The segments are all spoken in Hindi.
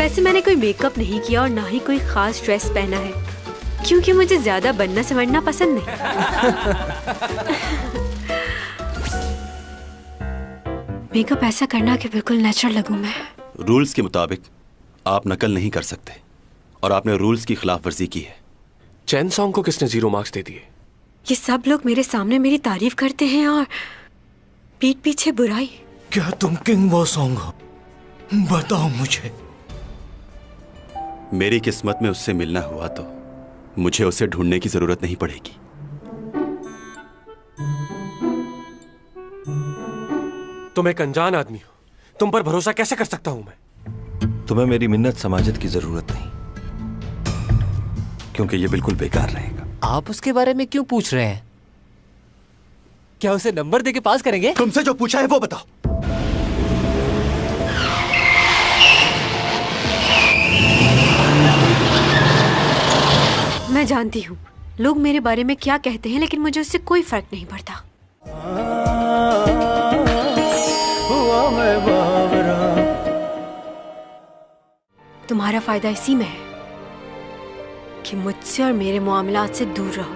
वैसे मैंने कोई मेकअप नहीं किया और ना ही कोई खास ड्रेस पहना है, क्योंकि मुझे ज्यादा बनना संवरना पसंद नहीं। मेकअप ऐसा करना कि बिल्कुल नेचुरल लगूं मैं। रूल्स के मुताबिक आप नकल नहीं कर सकते और आपने रूल्स की खिलाफ वर्जी की है। चैन सॉन्ग को किसने 0 मार्क्स दे दिए? ये सब लोग मेरे सामने मेरी तारीफ करते हैं और पीठ पीछे बुराई। क्या तुम किंग वो सॉन्ग हो? बताओ मुझे। मेरी किस्मत में उससे मिलना हुआ तो मुझे उसे ढूंढने की जरूरत नहीं पड़ेगी। तुम एक अनजान आदमी हो, तुम पर भरोसा कैसे कर सकता हूं मैं? तुम्हें मेरी मिन्नत समाजत की जरूरत नहीं, क्योंकि ये बिल्कुल बेकार रहेगा। आप उसके बारे में क्यों पूछ रहे हैं? क्या उसे नंबर देके पास करेंगे? तुमसे जो पूछा है वो बताओ। मैं जानती हूँ लोग मेरे बारे में क्या कहते हैं, लेकिन मुझे उससे कोई फर्क नहीं पड़ता। तुम्हारा फायदा इसी में है कि मुझसे और मेरे मामलात से दूर रहो।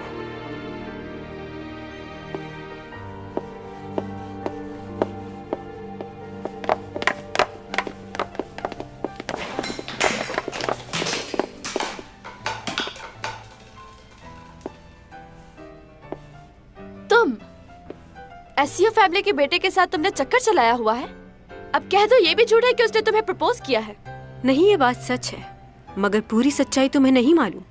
तुम एसईओ फैमिली के बेटे के साथ तुमने चक्कर चलाया हुआ है। अब कह दो ये भी झूठ है कि उसने तुम्हें प्रपोज किया है। नहीं, ये बात सच है, मगर पूरी सच्चाई तुम्हें नहीं मालूम।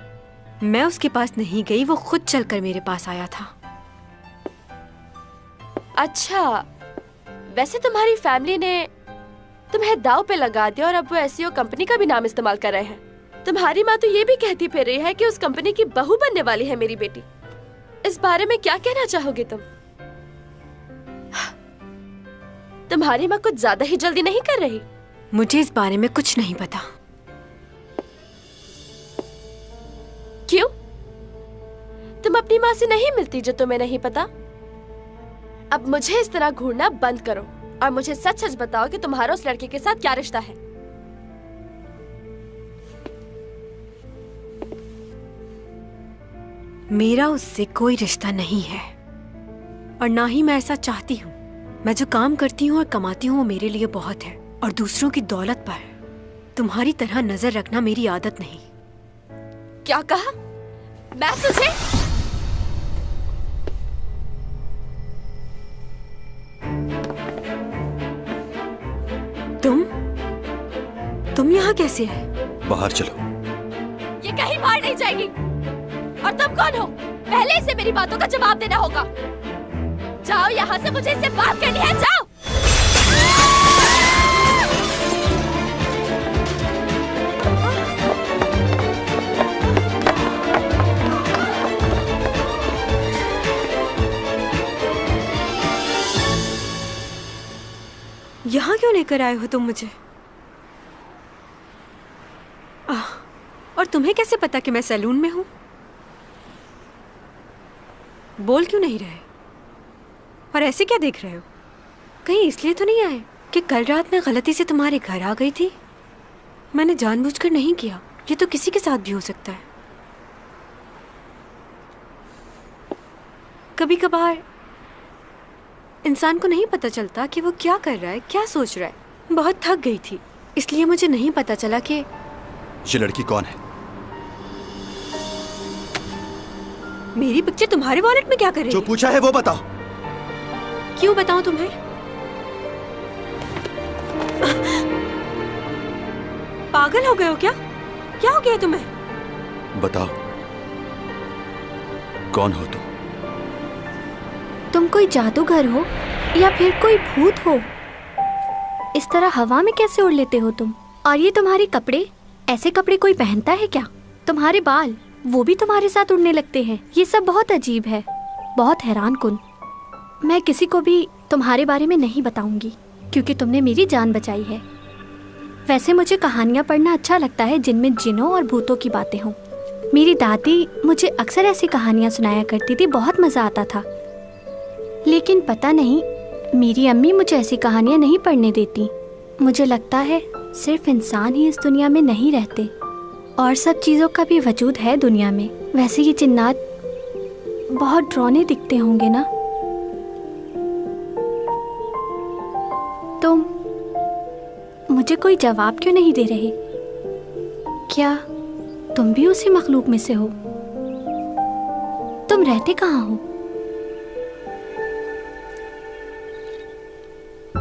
मैं उसके पास नहीं गई, वो खुद चलकर मेरे पास आया था। अच्छा, वैसे तुम्हारी फैमिली ने तुम्हें दाव पे लगा दिया और अब वो एसईओ कंपनी का भी नाम इस्तेमाल कर रहे हैं। तुम्हारी माँ तो ये भी कहती फिर रही है कि उस कंपनी की बहू बनने वाली है मेरी बेटी। इस बारे में क्या कहना चाहोगे तुम? तुम्हारी माँ कुछ ज्यादा ही जल्दी नहीं कर रही? मुझे इस बारे में कुछ नहीं पता। क्यों? तुम अपनी माँ से नहीं मिलती जो तुम्हें नहीं पता? अब मुझे इस तरह घूरना बंद करो और मुझे सच सच बताओ कि तुम्हारा उस लड़के के साथ क्या रिश्ता है। मेरा उससे कोई रिश्ता नहीं है और ना ही मैं ऐसा चाहती हूँ। मैं जो काम करती हूँ और कमाती हूँ वो मेरे लिए बहुत है, और दूसरों की दौलत पर तुम्हारी तरह नजर रखना मेरी आदत नहीं। क्या कहा? मैं तुझे तुम यहाँ कैसे है? बाहर चलो। ये कहीं बाहर नहीं जाएगी। और तुम कौन हो? पहले इसे मेरी बातों का जवाब देना होगा। जाओ यहाँ से, मुझे इससे बात करनी है। जाओ। यहाँ क्यों लेकर आए हो तुम मुझे? और तुम्हें कैसे पता कि मैं सैलून में हूँ? बोल क्यों नहीं रहे? और ऐसे क्या देख रहे हो? कहीं इसलिए तो नहीं आए कि कल रात मैं गलती से तुम्हारे घर आ गई थी? मैंने जानबूझकर नहीं किया। ये तो किसी के साथ भी हो सकता है। कभी कभार इंसान को नहीं पता चलता कि वो क्या कर रहा है, क्या सोच रहा है। बहुत थक गई थी, इसलिए मुझे नहीं पता चला कि ये लड़की कौन है? मेरी पिक्चर तुम्हारे वॉलेट में क्या कर रही है? जो पूछा है वो बताओ। क्यों बताऊं तुम्हें? पागल हो गए हो क्या? क्या हो गया तुम्हें? बताओ, कौन हो तुम? तुम कोई जादूगर हो या फिर कोई भूत हो? इस तरह हवा में कैसे उड़ लेते हो तुम? और ये तुम्हारे कपड़े, ऐसे कपड़े कोई पहनता है क्या? तुम्हारे बाल, वो भी तुम्हारे साथ उड़ने लगते हैं। ये सब बहुत अजीब है, बहुत हैरान कुन। मैं किसी को भी तुम्हारे बारे में नहीं बताऊंगी, क्योंकि तुमने मेरी जान बचाई है। वैसे मुझे कहानियाँ पढ़ना अच्छा लगता है जिनमें जिनों और भूतों की बातें हों। मेरी दादी मुझे अक्सर ऐसी कहानियाँ सुनाया करती थी, बहुत मज़ा आता था। लेकिन पता नहीं, मेरी अम्मी मुझे ऐसी कहानियाँ नहीं पढ़ने देती। मुझे लगता है सिर्फ इंसान ही इस दुनिया में नहीं रहते, और सब चीज़ों का भी वजूद है दुनिया में। वैसे ये जिन्नात बहुत डरावने दिखते होंगे ना? तुम मुझे कोई जवाब क्यों नहीं दे रहे? क्या तुम भी उसी मखलूक में से हो? तुम रहते कहाँ हो?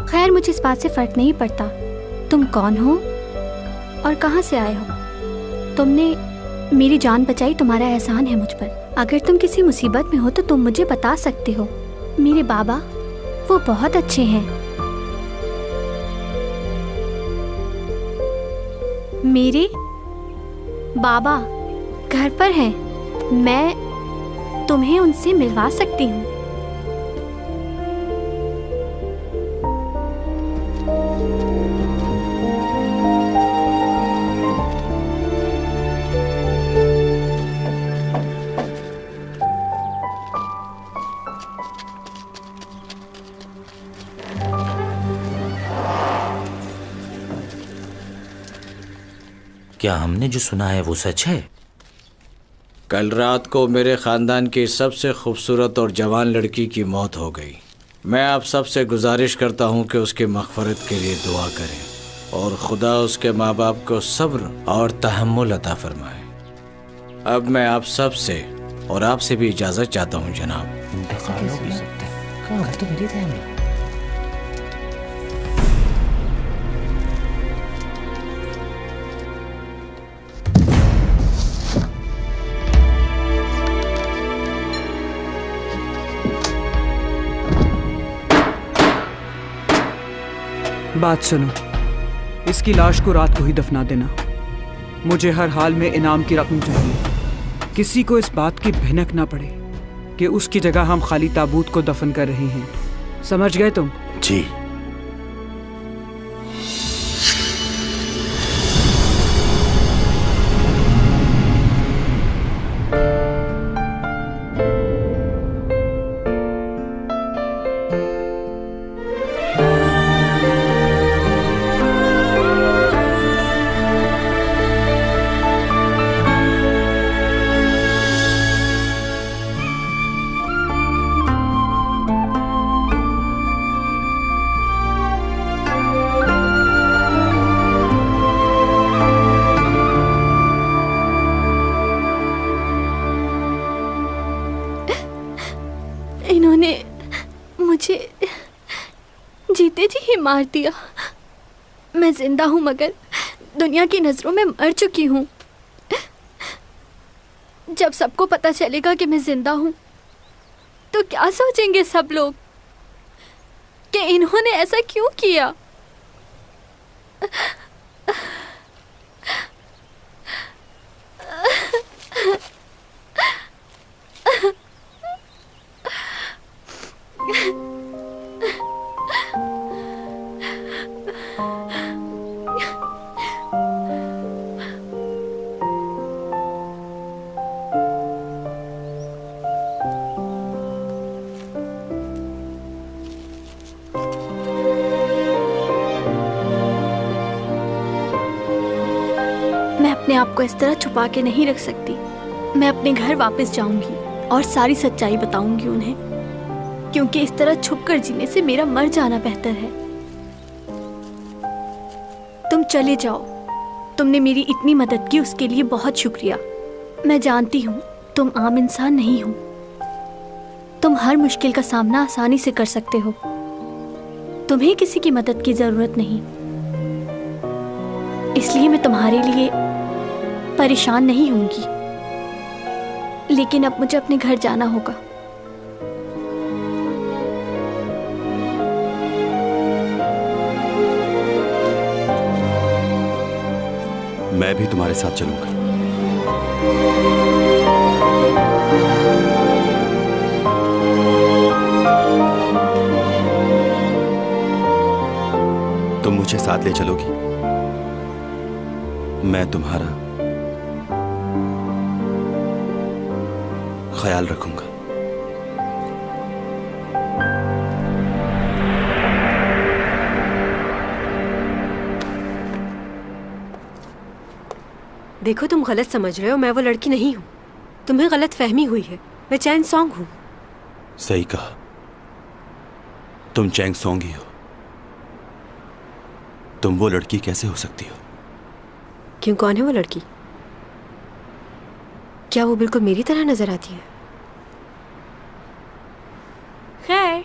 खैर, मुझे इस बात से फर्क नहीं पड़ता तुम कौन हो और कहाँ से आए हो। तुमने मेरी जान बचाई, तुम्हारा एहसान है मुझ पर। अगर तुम किसी मुसीबत में हो तो तुम मुझे बता सकते हो। मेरे बाबा वो बहुत अच्छे हैं। मेरे बाबा घर पर हैं, मैं तुम्हें उनसे मिलवा सकती हूँ। क्या हमने जो सुना है वो सच है? कल रात को मेरे ख़ानदान की सबसे खूबसूरत और जवान लड़की की मौत हो गई। मैं आप सबसे गुजारिश करता हूँ कि उसकी मग़फ़िरत के लिए दुआ करें और खुदा उसके माँ बाप को सब्र और तहम्मुल अता फरमाए। अब मैं आप सब से और आपसे भी इजाज़त चाहता हूँ जनाब। घर तो मिले थे हम लोग। बात सुनो, इसकी लाश को रात को ही दफना देना। मुझे हर हाल में इनाम की रकम चाहिए। किसी को इस बात की भनक ना पड़े कि उसकी जगह हम खाली ताबूत को दफन कर रहे हैं। समझ गए तुम? जी। इन्होंने मुझे जीते जी ही मार दिया। मैं जिंदा हूँ मगर दुनिया की नज़रों में मर चुकी हूँ। जब सबको पता चलेगा कि मैं जिंदा हूँ तो क्या सोचेंगे सब लोग कि इन्होंने ऐसा क्यों किया। मैं अपने आप को इस तरह छुपा के नहीं रख सकती। मैं अपने घर वापस जाऊंगी और सारी सच्चाई बताऊंगी उन्हें, क्योंकि इस तरह छुपकर जीने से मेरा मर जाना बेहतर है। तुम चले जाओ। तुमने मेरी इतनी मदद की, उसके लिए बहुत शुक्रिया। मैं जानती हूँ तुम आम इंसान नहीं हो। तुम हर मुश्किल का सामना आसानी से कर सकते हो। तुम्हें किसी की मदद की जरूरत नहीं, इसलिए मैं तुम्हारे लिए परेशान नहीं होंगी। लेकिन अब मुझे अपने घर जाना होगा। मैं भी तुम्हारे साथ चलूंगा। तुम मुझे साथ ले चलोगी? मैं तुम्हारा ख्याल रखूंगा। देखो तुम गलत समझ रहे हो, मैं वो लड़की नहीं हूँ। तुम्हें गलत फहमी हुई है। मैं चैंग सॉन्ग हूँ। सही कहा, तुम चैंग सॉन्ग ही हो। तुम वो लड़की कैसे हो सकती हो? क्यों, कौन है वो लड़की? क्या वो बिल्कुल मेरी तरह नजर आती है? खैर,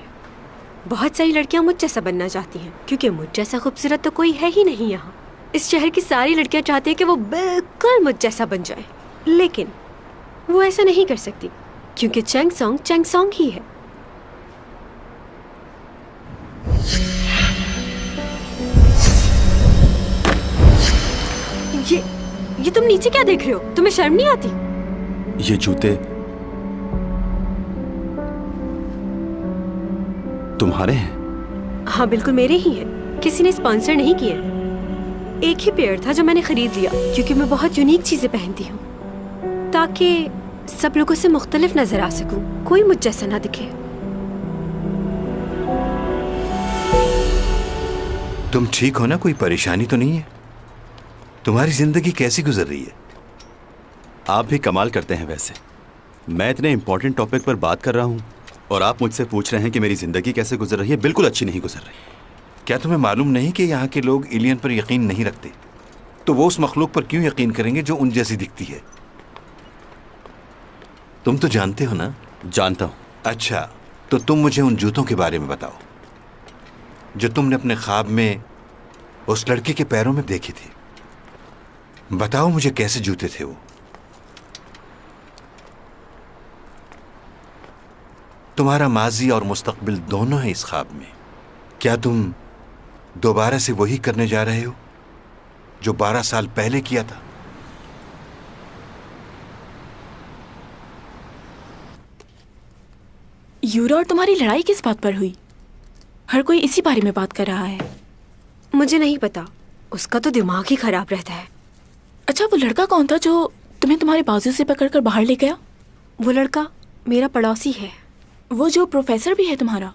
बहुत सारी लड़कियां मुझ जैसा बनना चाहती हैं, क्योंकि मुझ जैसा खूबसूरत तो कोई है ही नहीं यहाँ। इस शहर की सारी लड़कियां चाहती हैं कि वो बिल्कुल मुझ जैसा बन जाए, लेकिन वो ऐसा नहीं कर सकती, क्योंकि चैंग सॉन्ग ही है। ये तुम नीचे क्या देख रहे हो? तुम्हें शर्म नहीं आती? ये जूते तुम्हारे हैं? हाँ, बिल्कुल मेरे ही हैं। किसी ने स्पॉन्सर नहीं किए। एक ही पेयर था जो मैंने खरीद लिया, क्योंकि मैं बहुत यूनिक चीजें पहनती हूँ, ताकि सब लोगों से मुख्तलिफ नजर आ सकूं, कोई मुझ जैसा ना दिखे। तुम ठीक हो ना? कोई परेशानी तो नहीं है? तुम्हारी जिंदगी कैसी गुजर रही है? आप भी कमाल करते हैं। वैसे मैं इतने इंपॉर्टेंट टॉपिक पर बात कर रहा हूँ और आप मुझसे पूछ रहे हैं कि मेरी जिंदगी कैसे गुजर रही है। बिल्कुल अच्छी नहीं गुजर रही। क्या तुम्हें मालूम नहीं कि यहाँ के लोग एलियन पर यकीन नहीं रखते? तो वो उस मखलूक पर क्यों यकीन करेंगे जो उन जैसी दिखती है? तुम तो जानते हो ना? जानता हूँ। अच्छा, तो तुम मुझे उन जूतों के बारे में बताओ जो तुमने अपने ख्वाब में उस लड़के के पैरों में देखे थे। बताओ मुझे, कैसे जूते थे वो? तुम्हारा माजी और मुस्तकबिल दोनों है इस ख्वाब में। क्या तुम दोबारा से वही करने जा रहे हो जो 12 साल पहले किया था? यूरा और तुम्हारी लड़ाई किस बात पर हुई? हर कोई इसी बारे में बात कर रहा है। मुझे नहीं पता, उसका तो दिमाग ही खराब रहता है। अच्छा, वो लड़का कौन था जो तुम्हें तुम्हारे बाजू से पकड़कर बाहर ले गया? वो लड़का मेरा पड़ोसी है। वो जो प्रोफेसर भी है तुम्हारा?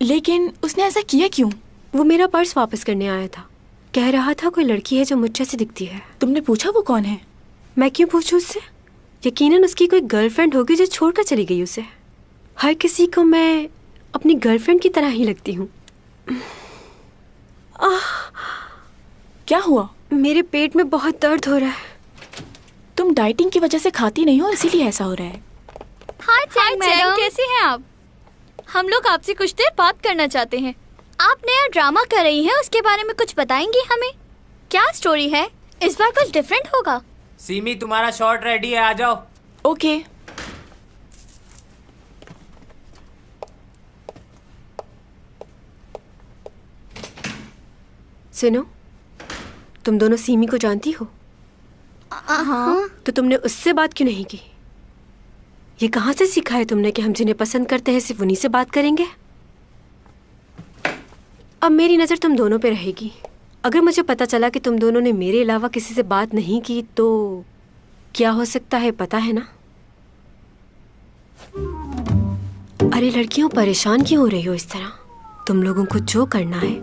लेकिन उसने ऐसा किया क्यों? वो मेरा पर्स वापस करने आया था। कह रहा था कोई लड़की है जो मुझ जैसी दिखती है। तुमने पूछा वो कौन है? मैं क्यों पूछूं उससे? यकीनन उसकी कोई गर्लफ्रेंड होगी जो छोड़कर चली गई उसे। हर किसी को मैं अपनी गर्लफ्रेंड की तरह ही लगती हूँ। क्या हुआ? मेरे पेट में बहुत दर्द हो रहा है। तुम डाइटिंग की वजह से खाती नहीं हो, इसीलिए ऐसा हो रहा है। हाय चैंग मैडम, कैसी हैं आप? हम लोग आपसे कुछ देर बात करना चाहते हैं। आप नया ड्रामा कर रही हैं, उसके बारे में कुछ बताएंगी हमें? क्या स्टोरी है? इस बार कुछ डिफरेंट होगा। सीमी, तुम्हारा शॉट रेडी है, आ जाओ। ओके। सुनो, तुम दोनों सीमी को जानती हो? हाँ। तो तुमने उससे बात क्यों नहीं की? ये कहाँ से सीखा है तुमने कि हम जिन्हें पसंद करते हैं सिर्फ उन्हीं से बात करेंगे? अब मेरी नज़र तुम दोनों पे रहेगी। अगर मुझे पता चला कि तुम दोनों ने मेरे अलावा किसी से बात नहीं की तो क्या हो सकता है पता है ना? अरे लड़कियों, परेशान क्यों हो रही हो इस तरह? तुम लोगों को जो करना है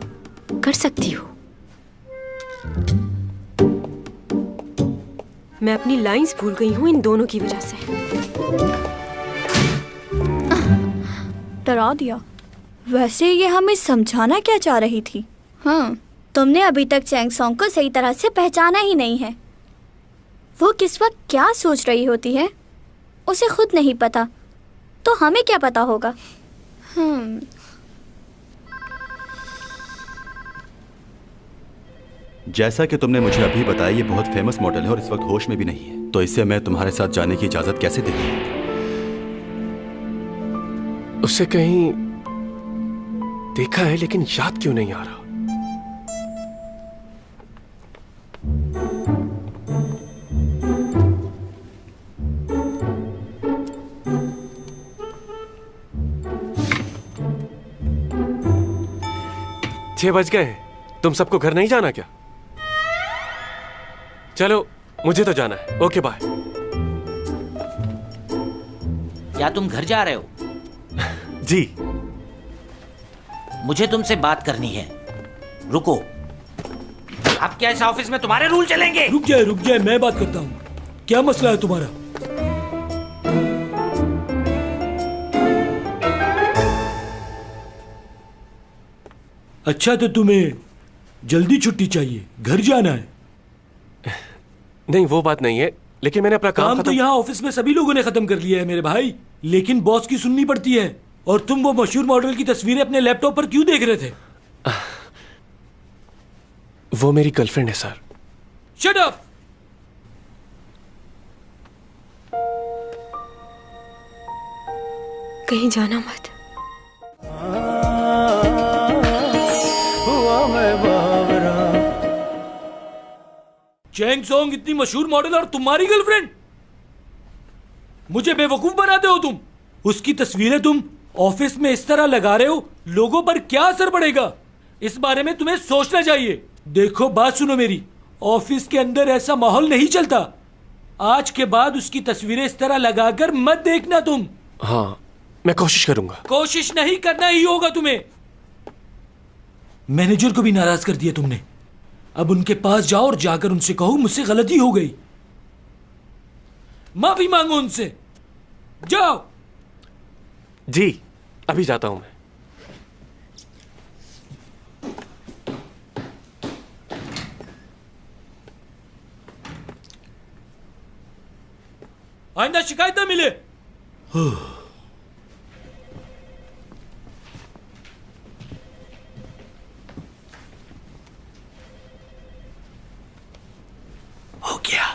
कर सकती हो। मैं अपनी लाइंस भूल गई हूँ इन दोनों की वजह से। डरा दिया। वैसे ये हमें समझाना क्या चाह रही थी? तुमने अभी तक चैंग सॉन्ग को सही तरह से पहचाना ही नहीं है। वो किस वक्त क्या सोच रही होती है उसे खुद नहीं पता, तो हमें क्या पता होगा? जैसा कि तुमने मुझे अभी बताया, ये बहुत फेमस मॉडल है और इस वक्त होश में भी नहीं है, तो इसे मैं तुम्हारे साथ जाने की इजाजत कैसे दे दूं? उसे कहीं देखा है लेकिन याद क्यों नहीं आ रहा। छह बज गए। तुम सबको घर नहीं जाना क्या? चलो, मुझे तो जाना है। Okay bye. क्या तुम घर जा रहे हो? जी। मुझे तुमसे बात करनी है। रुको। अब क्या इस ऑफिस में तुम्हारे रूल चलेंगे? रुक जाए, मैं बात करता हूँ। क्या मसला है तुम्हारा? अच्छा, तो तुम्हें जल्दी छुट्टी चाहिए, घर जाना है? नहीं, वो बात नहीं है, लेकिन मैंने अपना काम तो यहाँ ऑफिस में सभी लोगों ने खत्म कर लिया है मेरे भाई, लेकिन बॉस की सुननी पड़ती है। और तुम वो मशहूर मॉडल की तस्वीरें अपने लैपटॉप पर क्यों देख रहे थे? वो मेरी गर्लफ्रेंड है सर। Shut up! कहीं जाना मत। चैंग सॉन्ग इतनी मशहूर मॉडल और तुम्हारी गर्लफ्रेंड? मुझे बेवकूफ बनाते हो तुम। उसकी तस्वीरें तुम ऑफिस में इस तरह लगा रहे हो, लोगों पर क्या असर पड़ेगा, इस बारे में तुम्हें सोचना चाहिए। देखो, बात सुनो मेरी, ऑफिस के अंदर ऐसा माहौल नहीं चलता। आज के बाद उसकी तस्वीरें इस तरह लगाकर मत देखना तुम। हाँ, मैं कोशिश करूंगा। कोशिश नहीं करना ही होगा तुम्हें। मैनेजर को भी नाराज कर दिया तुमने। अब उनके पास जाओ और जाकर उनसे कहो मुझसे गलती हो गई, माफी मांगो उनसे। जाओ। जी, अभी जाता हूं मैं। आइंदा शिकायत ना मिले। हो गया।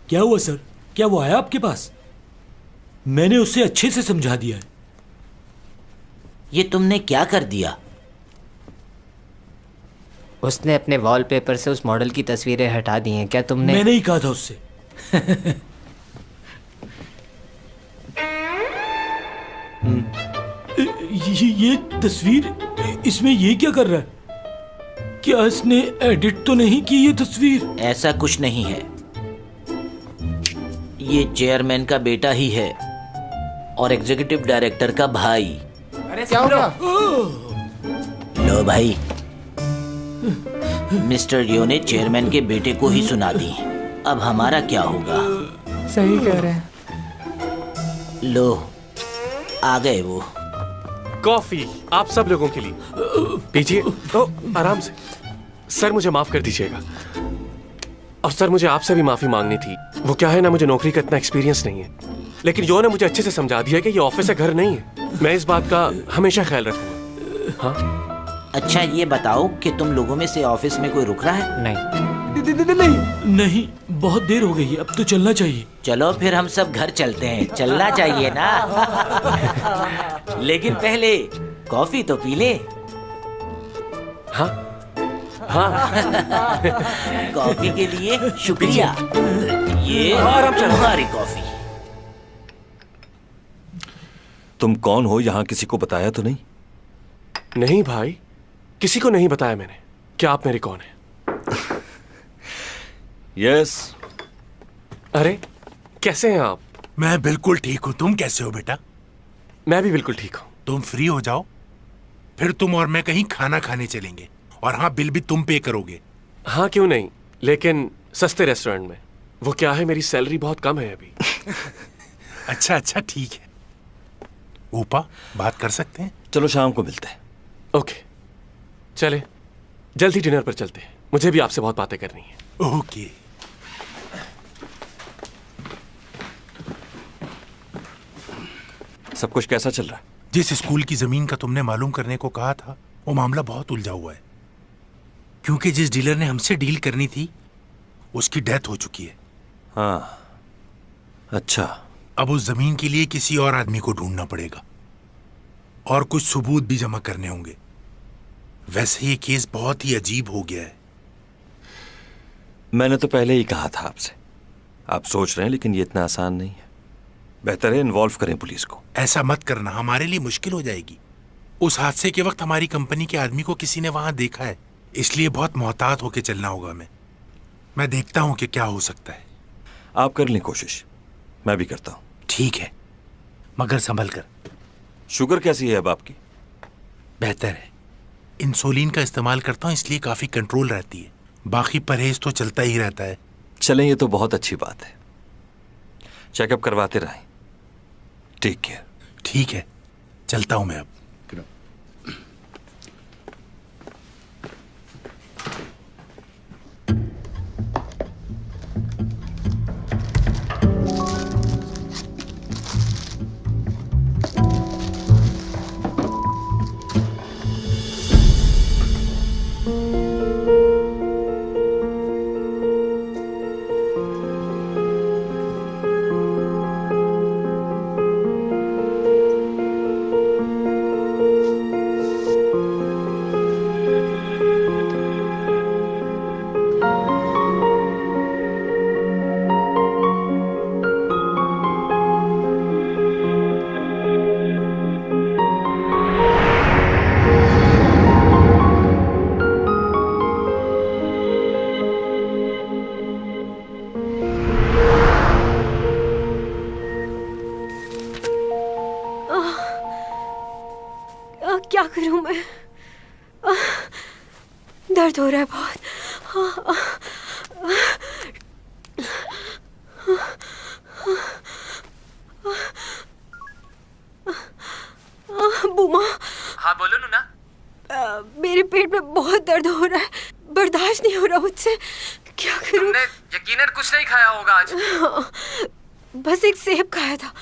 क्या हुआ सर? क्या वो आया आपके पास? मैंने उसे अच्छे से समझा दिया है। ये तुमने क्या कर दिया? उसने अपने वॉलपेपर से उस मॉडल की तस्वीरें हटा दी हैं। क्या तुमने? मैंने ही कहा था उससे। ये तस्वीर, इसमें ये क्या कर रहा है? क्या इसने एडिट तो नहीं की ये तस्वीर? ऐसा कुछ नहीं है, ये चेयरमैन का बेटा ही है और एग्जीक्यूटिव डायरेक्टर का भाई। अरे क्या हो गया? लो भाई, मिस्टर लियो ने चेयरमैन के बेटे को ही सुना दी। अब हमारा क्या होगा? सही कह रहे हैं। लो, आ गए वो। कॉफी आप सब लोगों के लिए, पीजिए। तो आराम से। सर, मुझे माफ कर दीजिएगा। और सर, मुझे आपसे भी माफी मांगनी थी। वो क्या है ना, मुझे नौकरी का इतना एक्सपीरियंस नहीं है, लेकिन जो ने मुझे अच्छे से समझा दिया कि ये ऑफिस है, घर नहीं है। मैं इस बात का हमेशा ख्याल रखूंगा। हाँ? अच्छा, ये बताओ कि तुम लोगों में से ऑफिस में कोई रुक रहा है? नहीं, बहुत देर हो गई है, अब तो चलना चाहिए। चलो फिर हम सब घर चलते हैं। चलना चाहिए ना। लेकिन पहले कॉफी तो पी ले। हाँ हाँ। कॉफी के लिए शुक्रिया। ये तुम्हारी कॉफी। तुम कौन हो? यहाँ किसी को बताया तो नहीं? नहीं भाई, किसी को नहीं बताया मैंने। क्या आप मेरे कौन हैं? यस। अरे, कैसे हैं आप? मैं बिल्कुल ठीक हूँ। तुम कैसे हो बेटा? मैं भी बिल्कुल ठीक हूँ। तुम फ्री हो जाओ, फिर तुम और मैं कहीं खाना खाने चलेंगे। और हाँ, बिल भी तुम पे करोगे। हाँ, क्यों नहीं, लेकिन सस्ते रेस्टोरेंट में। वो क्या है, मेरी सैलरी बहुत कम है अभी। अच्छा, ठीक है। ऊपा, बात कर सकते हैं? चलो शाम को मिलते हैं। ओके, चले। जल्दी डिनर पर चलते हैं, मुझे भी आपसे बहुत बातें करनी है। ओके। सब कुछ कैसा चल रहा है? जिस स्कूल की जमीन का तुमने मालूम करने को कहा था, वो मामला बहुत उलझा हुआ है। क्योंकि जिस डीलर ने हमसे डील करनी थी, उसकी डेथ हो चुकी है। हाँ, अच्छा। अब उस जमीन के लिए किसी और आदमी को ढूंढना पड़ेगा और कुछ सबूत भी जमा करने होंगे। वैसे ये केस बहुत ही अजीब हो गया है। मैंने तो पहले ही कहा था आपसे। आप सोच रहे हैं, लेकिन ये इतना आसान नहीं है। बेहतर है इन्वॉल्व करें पुलिस को। ऐसा मत करना, हमारे लिए मुश्किल हो जाएगी। उस हादसे के वक्त हमारी कंपनी के आदमी को किसी ने वहां देखा है, इसलिए बहुत मोहतात होकर चलना होगा। मैं देखता हूं कि क्या हो सकता है। आप कर लें कोशिश, मैं भी करता हूं। ठीक है, मगर संभल कर। शुगर कैसी है अब आपकी? बेहतर है। इंसुलिन का इस्तेमाल करता हूँ, इसलिए काफी कंट्रोल रहती है। बाकी परहेज तो चलता ही रहता है। चलें, ये तो बहुत अच्छी बात है। चेकअप करवाते रहें। Take care. ठीक है, चलता हूँ मैं अब। क्या करूं मैं? दर्द हो रहा है बहुत। बूमा। हाँ बोलो नूना। मेरे पेट में बहुत दर्द हो रहा है, बर्दाश्त नहीं हो रहा मुझसे। क्या करूं? तुमने यकीनन कुछ नहीं खाया होगा आज। बस एक सेब खाया था।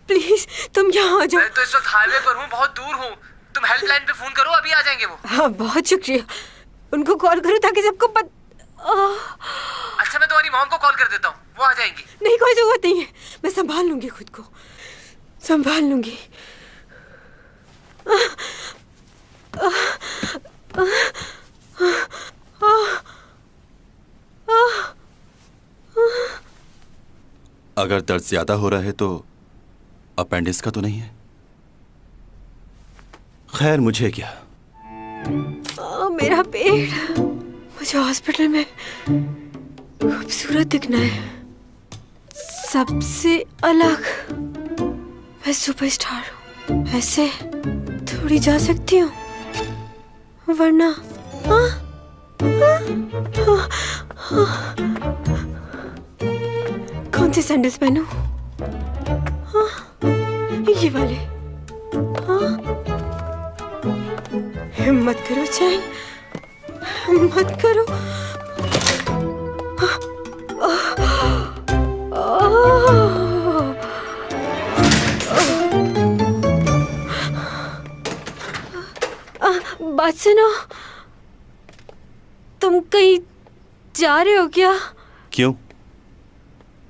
प्लीज तुम यहाँ आ जाओ। मैं तो इस वक्त हाईवे पर हूँ, बहुत दूर हूँ। तुम हेल्पलाइन पे फोन करो, अभी आ जाएंगे वो। हाँ बहुत शुक्रिया। उनको कॉल करो ताकि सबको अच्छा मैं तुम्हारी मॉम को कॉल कर देता हूँ, वो आ जाएंगी। नहीं कोई जरूरत नहीं है, मैं संभाल लूंगी खुद को, संभाल लूंगी। अगर दर्द ज्यादा हो रहा है तो अपेंडिक्स का तो नहीं है? खैर मुझे क्या। मेरा पेट। मुझे हॉस्पिटल में खूबसूरत दिखना है, सबसे अलग। मैं सुपरस्टार हूँ, ऐसे थोड़ी जा सकती हूँ, वरना कौन से सैंडल्स पहनूं? ये वाले। हिम्मत करो चैन, हिम्मत करो। बात सुनो, तुम कहीं जा रहे हो क्या? क्यों?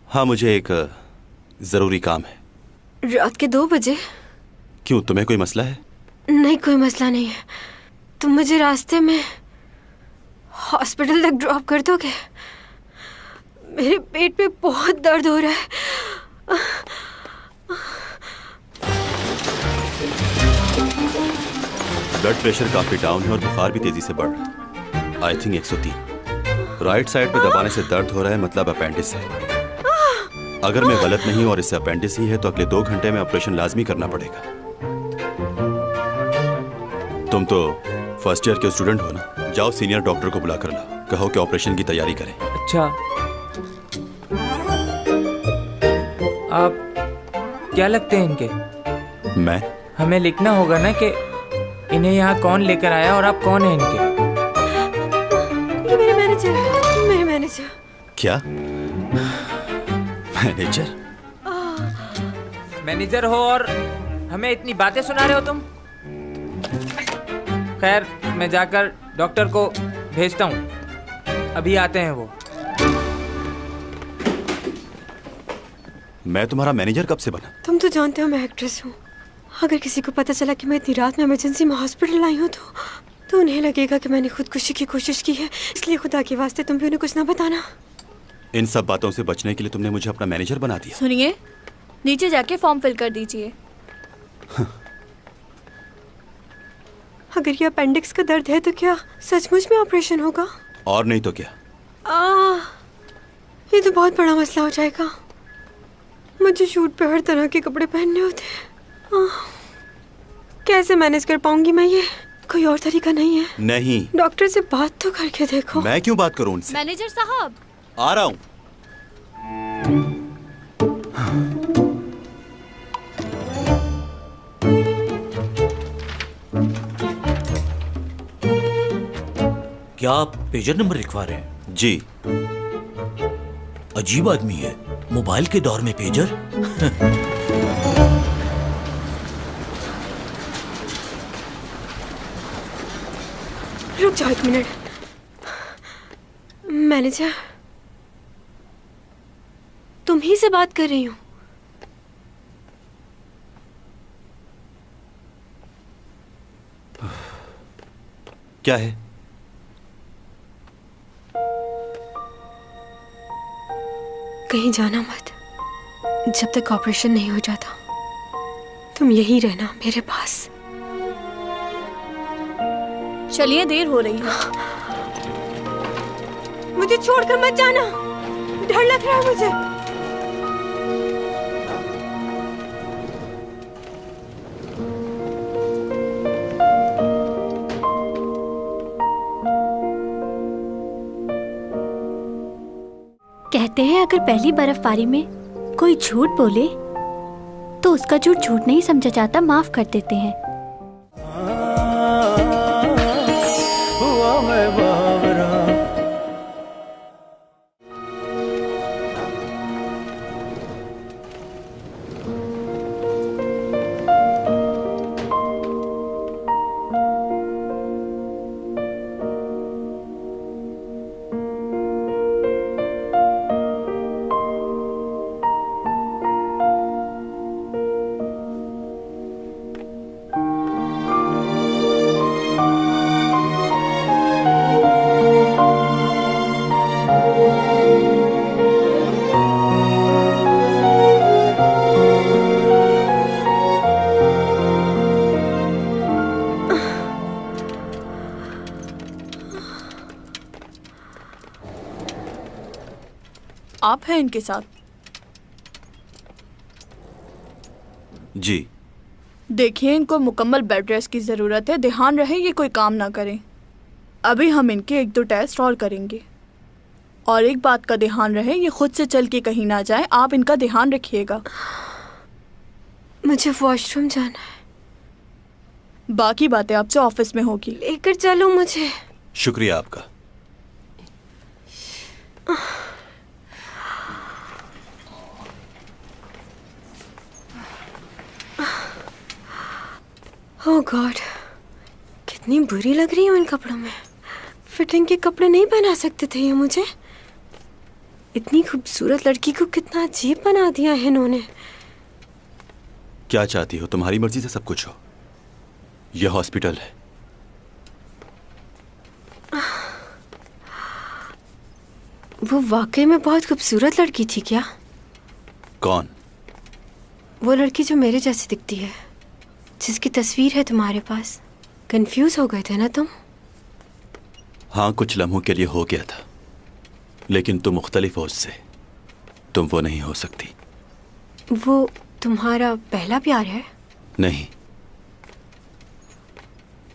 हाँ मुझे एक जरूरी काम है। रात के 2 बजे? क्यों, तुम्हें कोई मसला है? नहीं कोई मसला नहीं है। तुम मुझे रास्ते में हॉस्पिटल तक ड्रॉप कर दोगे? मेरे पेट में बहुत दर्द हो रहा है। ब्लड प्रेशर काफी डाउन है और बुखार भी तेजी से बढ़ रहा है। I think 103। राइट साइड पे दबाने से दर्द हो रहा है, मतलब अपेंडिक्स है। अगर मैं गलत नहीं और इससे अपेंडिक्स ही है तो अगले 2 घंटे में ऑपरेशन लाजमी करना पड़ेगा। तुम तो फर्स्ट ईयर के स्टूडेंट हो ना, जाओ सीनियर डॉक्टर को बुला कर लाओ, कहो कि ऑपरेशन की तैयारी करें। अच्छा, आप क्या लगते हैं इनके? मैं? हमें लिखना होगा ना कि इन्हें यहाँ कौन लेकर आया और आप कौन हैं इनके। ये मेरे मैनेजर है, मेरे मैनेजर। क्या? मैनेजर? मैनेजर हो और हमें इतनी बातें सुना रहे हो तुम? खैर मैं जाकर डॉक्टर को भेजता हूँ, अभी आते हैं वो। मैं तुम्हारा मैनेजर कब से बना? तुम तो जानते हो मैं एक्ट्रेस हूँ। अगर किसी को पता चला कि मैं इतनी रात में इमरजेंसी में हॉस्पिटल आई हूँ तो उन्हें लगेगा कि मैंने खुदकुशी की कोशिश की है। इसलिए खुदा के वास्ते तुम भी उन्हें कुछ ना बताना। इन सब बातों से बचने के लिए तुमने मुझे अपना मैनेजर बना दिया। सुनिए, नीचे जाके फॉर्म फिल कर दीजिए। अगर ये अपेंडिक्स का दर्द है तो क्या सचमुच में ऑपरेशन होगा? और नहीं तो क्या। ये तो बहुत बड़ा मसला हो जाएगा। मुझे शूट पे हर तरह के कपड़े पहनने होते हैं। कैसे मैनेज कर पाऊंगी मैं ये? कोई और तरीका नहीं है? नहीं। डॉक्टर से बात तो करके देखो। मैं क्यों बात करूं उनसे? मैनेजर साहब, आ रहा हूं। क्या आप पेजर नंबर लिखवा रहे हैं? जी। अजीब आदमी है, मोबाइल के दौर में पेजर। रुक जाओ 1 मिनट। मैनेजर, तुम ही से बात कर रही हूँ। क्या है? कहीं जाना मत जब तक ऑपरेशन नहीं हो जाता। तुम यहीं रहना मेरे पास। चलिए, देर हो रही है। मुझे छोड़कर मत जाना, डर लग रहा है मुझे। कहते हैं अगर पहली बर्फबारी में कोई झूठ बोले तो उसका झूठ झूठ नहीं समझा जाता, माफ कर देते हैं। आप हैं इनके साथ? जी। देखिए, इनको मुकम्मल बेड रेस्ट की ज़रूरत है। ध्यान रहे ये कोई काम ना करें। अभी हम इनके 1-2 टेस्ट और करेंगे। और एक बात का ध्यान रहे, ये खुद से चल के कहीं ना जाए। आप इनका ध्यान रखिएगा। मुझे वॉशरूम जाना है। बाकी बातें आपसे ऑफिस में होगी। लेकर चलो मुझे। शुक्रिया आपका। ओह गॉड, कितनी बुरी लग रही हूँ इन कपड़ों में। फिटिंग के कपड़े नहीं पहना सकते थे ये मुझे। इतनी खूबसूरत लड़की को कितना अजीब बना दिया है इन्होंने। क्या चाहती हो? तुम्हारी मर्जी से सब कुछ हो। यह हॉस्पिटल है। वो वाकई में बहुत खूबसूरत लड़की थी क्या? कौन? वो लड़की जो मेरे जैसी दिखती है, जिसकी तस्वीर है तुम्हारे पास। कंफ्यूज हो गए थे ना तुम? हाँ, कुछ लम्हों के लिए हो गया था, लेकिन तुम मुख्तलिफ हो उससे। तुम वो नहीं हो सकती। वो तुम्हारा पहला प्यार है? नहीं,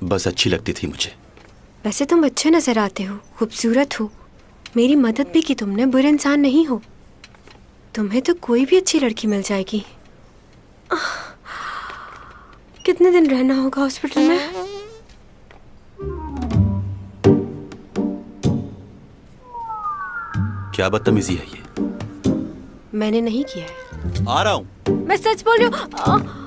बस अच्छी लगती थी मुझे। वैसे तुम अच्छे नजर आते हो, खूबसूरत हो, मेरी मदद भी की तुमने। बुरे इंसान नहीं हो। तुम्हें तो कोई भी अच्छी लड़की मिल जाएगी। कितने दिन रहना होगा हॉस्पिटल में? क्या बदतमीजी है ये? मैंने नहीं किया है। आ रहा हूं। मैं सच बोल रही हूँ।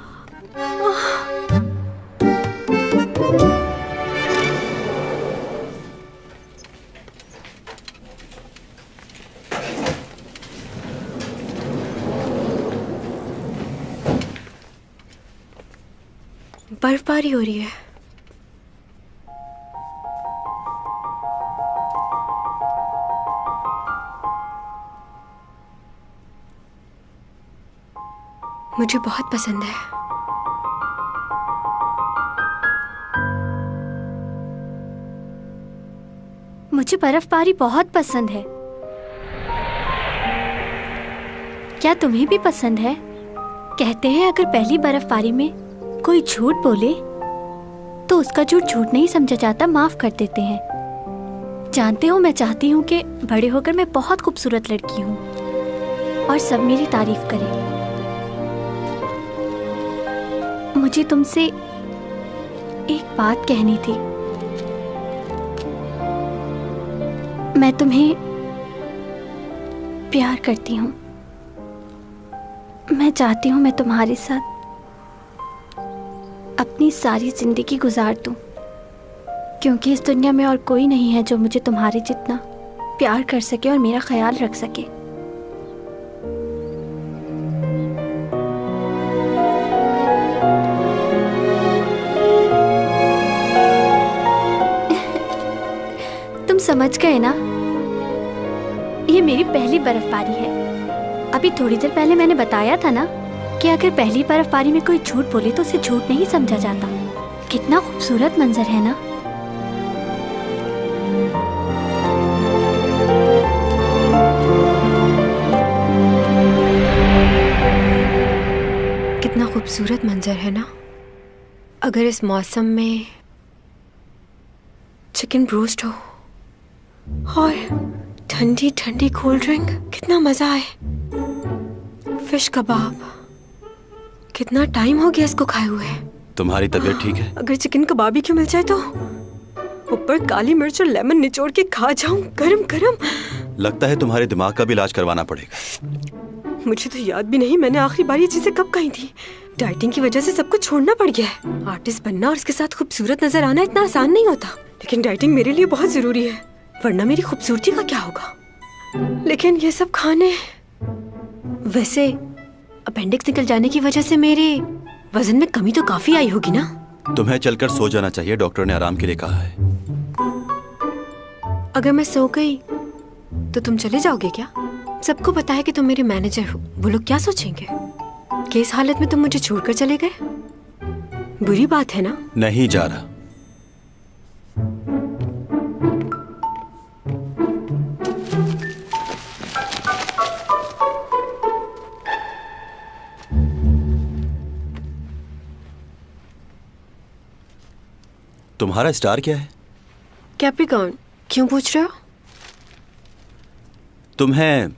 बर्फबारी हो रही है। मुझे बहुत पसंद है। मुझे बर्फबारी बहुत पसंद है। क्या तुम्हें भी पसंद है? कहते हैं अगर पहली बर्फबारी में कोई झूठ बोले तो उसका झूठ झूठ नहीं समझा जाता, माफ कर देते हैं। जानते हो, मैं चाहती हूँ कि बड़े होकर मैं बहुत खूबसूरत लड़की हूँ और सब मेरी तारीफ करें। मुझे तुमसे एक बात कहनी थी। मैं तुम्हें प्यार करती हूँ। मैं चाहती हूँ मैं तुम्हारे साथ अपनी सारी जिंदगी गुजार दूँ, क्योंकि इस दुनिया में और कोई नहीं है जो मुझे तुम्हारे जितना प्यार कर सके और मेरा ख्याल रख सके। तुम समझ गए ना? ये मेरी पहली बर्फबारी है। अभी थोड़ी देर पहले मैंने बताया था ना कि अगर पहली बर्फबारी में कोई झूठ बोले तो उसे झूठ नहीं समझा जाता। कितना खूबसूरत मंजर है ना? कितना खूबसूरत मंजर है ना? अगर इस मौसम में चिकन ब्रोस्ट हो और ठंडी ठंडी कोल्ड ड्रिंक, कितना मजा आए। फिश कबाब, कितना टाइम हो गया इसको खाए हुए। तुम्हारी तबीयत ठीक है? अगर चिकन कबाब ही क्यों मिल जाए तो ऊपर काली मिर्च और लेमन निचोड़ के खा जाऊं गरम गरम। लगता है तुम्हारे दिमाग का भी इलाज करवाना पड़ेगा। मुझे तो याद भी नहीं मैंने आखिरी बार ये चीजें कब खाई थी। डाइटिंग की वजह से सब कुछ छोड़ना पड़ गया है। आर्टिस्ट बनना और इसके साथ खूबसूरत नजर आना इतना आसान नहीं होता, लेकिन डाइटिंग मेरे लिए बहुत जरूरी है, वरना मेरी खूबसूरती का क्या होगा। लेकिन ये सब खाने, वैसे अपेंडिक्स निकल जाने की वजह से मेरे वजन में कमी तो काफी आई होगी ना? तुम्हें चलकर सो जाना चाहिए, डॉक्टर ने आराम के लिए कहा है। अगर मैं सो गई तो तुम चले जाओगे क्या? सबको पता है कि तुम मेरे मैनेजर हो, वो लोग क्या सोचेंगे कि इस हालत में तुम मुझे छोड़कर चले गए? बुरी बात है ना? नहीं जा रहा। तुम्हारा स्टार क्या है? कैप्रिकॉर्न। क्यों पूछ रहे हो? तुम्हें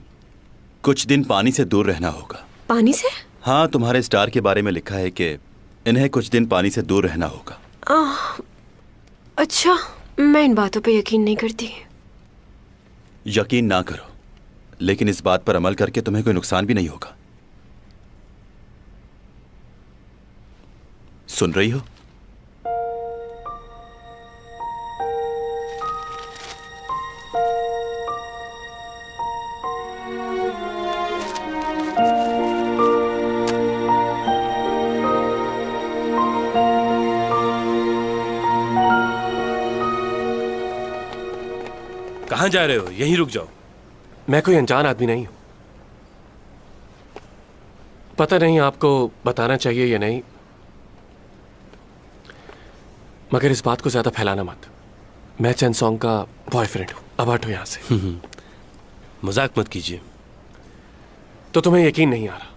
कुछ दिन पानी से दूर रहना होगा। पानी से? हाँ, तुम्हारे स्टार के बारे में लिखा है कि इन्हें कुछ दिन पानी से दूर रहना होगा। अच्छा, मैं इन बातों पे यकीन नहीं करती। यकीन ना करो, लेकिन इस बात पर अमल करके तुम्हें कोई नुकसान भी नहीं होगा। सुन रही हो? कहाँ जा रहे हो? यहीं रुक जाओ। मैं कोई अनजान आदमी नहीं हूं। पता नहीं आपको बताना चाहिए या नहीं, मगर इस बात को ज्यादा फैलाना मत। मैं चेंगसोंग का बॉयफ्रेंड हूं। अब हटो यहां से। मजाक मत कीजिए। तो तुम्हें यकीन नहीं आ रहा?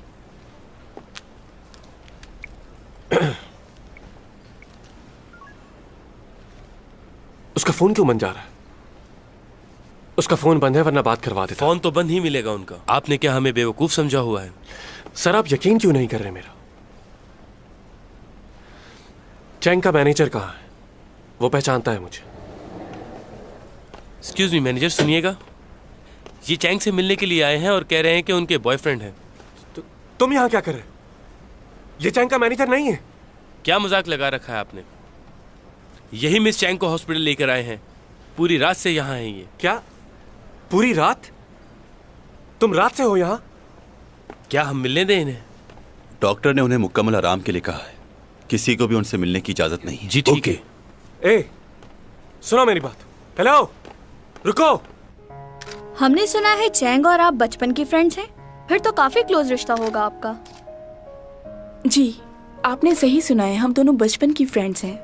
उसका फोन क्यों बंद जा रहा है? उसका फोन बंद है, वरना बात करवा देता। फोन तो बंद ही मिलेगा उनका। आपने क्या हमें बेवकूफ समझा हुआ है? सर, आप यकीन क्यों नहीं कर रहे मेरा? चैंग का मैनेजर कहाँ है? वो पहचानता है मुझे। एक्सक्यूज मी मैनेजर, सुनिएगा। ये चैंग से मिलने के लिए आए हैं और कह रहे हैं कि उनके बॉयफ्रेंड हैं। तुम यहाँ क्या कर रहे हो? ये चैंग का मैनेजर नहीं है। क्या मजाक लगा रखा है आपने? यही मिस चैंग को हॉस्पिटल लेकर आए हैं। पूरी रात से यहाँ हैं ये। क्या पूरी रात? तुम रात से हो यहाँ? क्या हम मिलने दें इन्हें? डॉक्टर ने उन्हें मुकम्मल आराम के लिए कहा है। किसी को भी उनसे मिलने की इजाजत नहीं है। जी ठीक है। ए, सुनो मेरी बात। हेलो, रुको। हमने सुना है चैंग और आप बचपन के फ्रेंड्स हैं। फिर तो काफी क्लोज रिश्ता होगा आपका। जी, आपने सही सुना है। हम दोनों बचपन की फ्रेंड्स हैं।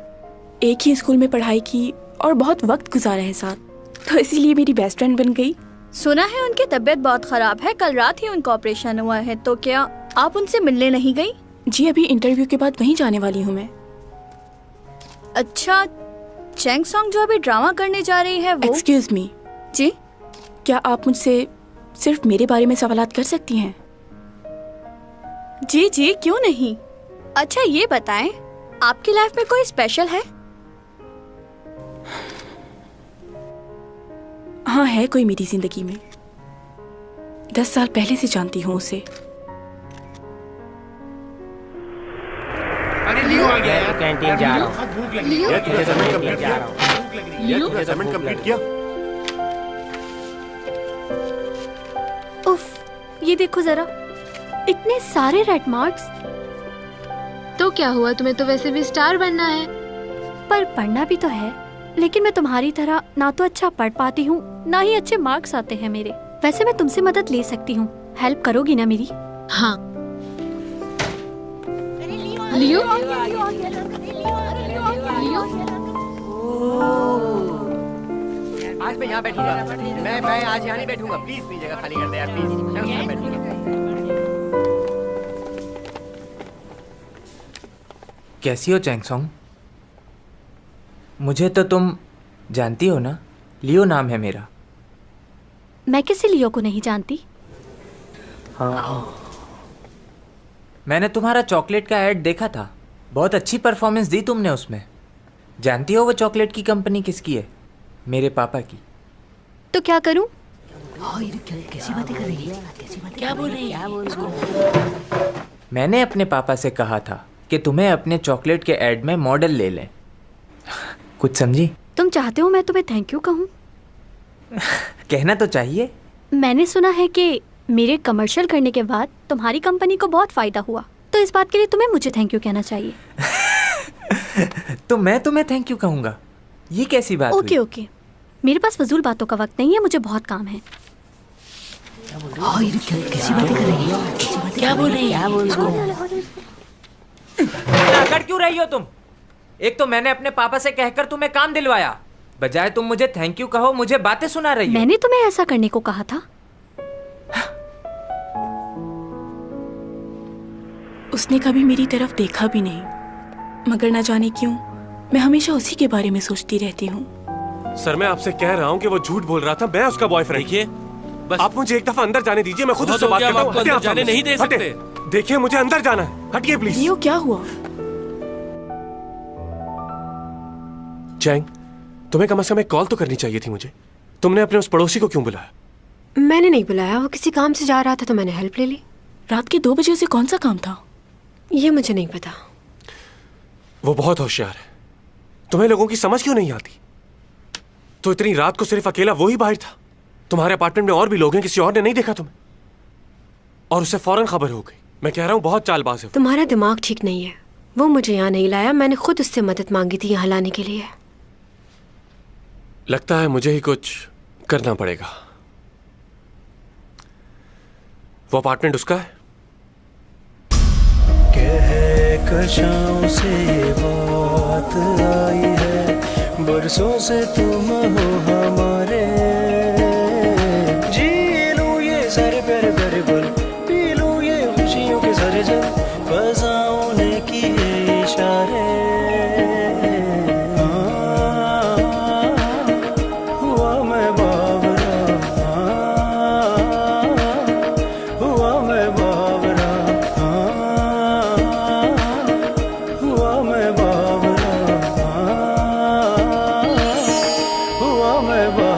एक ही स्कूल में पढ़ाई की और बहुत वक्त गुजारा है साथ, तो इसीलिए मेरी बेस्ट फ्रेंड बन गई। सुना है उनकी तबीयत बहुत खराब है। कल रात ही उनका ऑपरेशन हुआ है, तो क्या आप उनसे मिलने नहीं गई? जी, अभी इंटरव्यू के बाद वहीं जाने वाली हूँ मैं। अच्छा, चैंग सॉन्ग जो अभी ड्रामा करने जा रही है वो। Excuse me. जी, क्या आप मुझसे सिर्फ मेरे बारे में सवालात कर सकती हैं? जी जी, क्यों नहीं। अच्छा ये बताएं, आपकी लाइफ में कोई स्पेशल है? हाँ, है कोई मेरी जिंदगी में। 10 साल पहले से जानती हूँ उसे। अरे लियो आ गया यार, कैंटीन जा रहा हूँ। बहुत भूख लगी है। तुझे असाइनमेंट कंप्लीट किया? लियो तुझे असाइनमेंट कंप्लीट किया? उफ, ये देखो जरा, इतने सारे रेड मार्क्स। तो क्या हुआ, तुम्हें तो वैसे भी स्टार बनना है। पर पढ़ना भी तो है, लेकिन मैं तुम्हारी तरह ना तो अच्छा पढ़ पाती हूँ, ना ही अच्छे मार्क्स आते हैं मेरे। वैसे मैं तुमसे मदद ले सकती हूँ, हेल्प करोगी ना मेरी? हाँ। लियो, आज मैं यहाँ बैठूंगा। मैं आज यहाँ नहीं बैठूंगा। प्लीज मेरी जगह खाली कर दे यार, प्लीज। मैं यहाँ बैठूंगा। कैसी हो चैंगसोंग? मुझे तो तुम जानती हो ना, लियो नाम है मेरा। मैं किसी लियो को नहीं जानती। हाँ, मैंने तुम्हारा चॉकलेट का ऐड देखा था, बहुत अच्छी परफॉर्मेंस दी तुमने उसमें। जानती हो वो चॉकलेट की कंपनी किसकी है? मेरे पापा की। तो क्या करूं? कैसी बातें कर रही है? क्या बोल रही है? मैंने अपने पापा से कहा था कि तुम्हें अपने चॉकलेट के ऐड में मॉडल ले लें। कुछ समझी? तुम चाहते हो मैं तुम्हें थैंक यू कहूं? कहना तो चाहिए। मैंने सुना है कि मेरे कमर्शियल करने के बाद तुम्हारी कंपनी को बहुत फायदा हुआ, तो इस बात के लिए तुम्हें मुझे थैंक यू कहना चाहिए। तो मैं तुम्हें थैंक यू कहूंगा? ये कैसी बात ओके हुई? ओके, मेरे पास फजूल बातों का वक्त नहीं है, मुझे बहुत काम है। कैसी बातें कर रही है? क्या बोल रही है? अकड़ क्यों रही हो तुम? एक तो मैंने अपने पापा से कहकर तुम्हें काम दिलवाया, बजाय तुम मुझे थैंक यू कहो मुझे बातें सुना रही हो। मैंने तुम्हें ऐसा करने को कहा था? उसने कभी मेरी तरफ देखा भी नहीं, मगर ना जाने क्यों मैं हमेशा उसी के बारे में सोचती रहती हूँ। सर मैं आपसे कह रहा हूँ कि वो झूठ बोल रहा था, मैं उसका बॉयफ्रेंड। देखिए, बस आप मुझे एक दफा अंदर जाने दीजिए, मैं खुद उससे बात करता हूँ। अंदर जाने नहीं दे सकते। देखिए मुझे अंदर जाना है, हटिए प्लीज। लियो क्या हुआ? चैंग, तुम्हें कम से कम एक कॉल तो करनी चाहिए थी मुझे। तुमने अपने उस पड़ोसी को क्यों बुलाया? मैंने नहीं बुलाया, वो किसी काम से जा रहा था तो मैंने हेल्प ले ली। रात के 2 बजे उसे कौन सा काम था? ये मुझे नहीं पता। वो बहुत होशियार है, तुम्हें लोगों की समझ क्यों नहीं आती? तो इतनी रात को सिर्फ अकेला वो ही बाहर था? तुम्हारे अपार्टमेंट में और भी लोग हैं, किसी और ने नहीं देखा तुम्हें? और उसे फौरन खबर हो गई। मैं कह रहा हूँ बहुत चालबाज है। तुम्हारा दिमाग ठीक नहीं है। वो मुझे यहाँ नहीं लाया, मैंने खुद उससे मदद मांगी थी यहाँ लाने के लिए। लगता है मुझे ही कुछ करना पड़ेगा। वो अपार्टमेंट उसका है? कशाओं से बात आई है, बरसों से तुम हो हमारे। जी लूं ये सारे प्यारे प्यारे पल, पी लूं ये खुशियों के सारे जल, फज़ाओं ने किए इशारे। हुआ मैं बावरा, हुआ मैं बावरा, हुआ मैं बावरा, हुआ मैं बावरा।